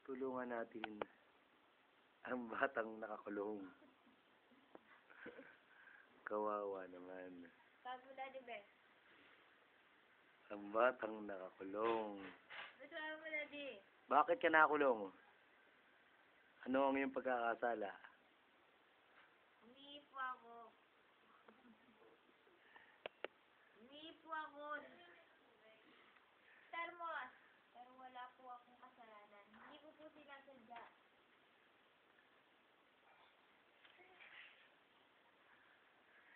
Tulungan natin ang batang nakakulong. Kawawa naman. Bago na, di ba? Ang batang nakakulong. Basta mo na, di. Bakit ka nakakulong? Ano ang iyong pagkakasala? Umiipo ako. Umiipo ako. Pero wala po akong kasalanan. Hindi ko po sinasadya.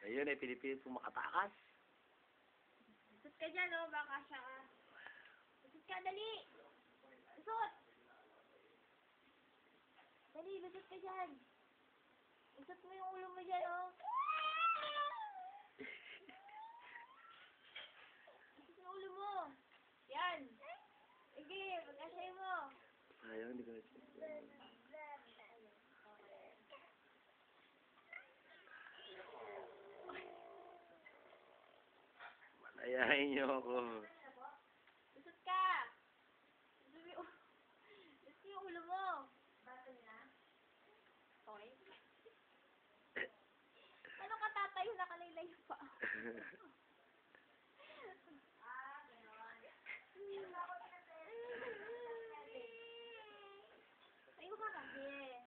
Ayun ay pinipilit kong makatakas. Usot ka dyan, oh. Baka siya ka. Usot ka, dali. Usot. Dali, usot ka dyan. Usot mo yung ulo mo dyan, oh. Usot mo yung ulo mo. Yan. Sige, pag-asay mo. Sayang, hindi ko na siya. Ayahin niyo ako. Usot ka. Usot yung ulo mo. Bato na? Okay. Ano ka tatayo na kalaylay pa?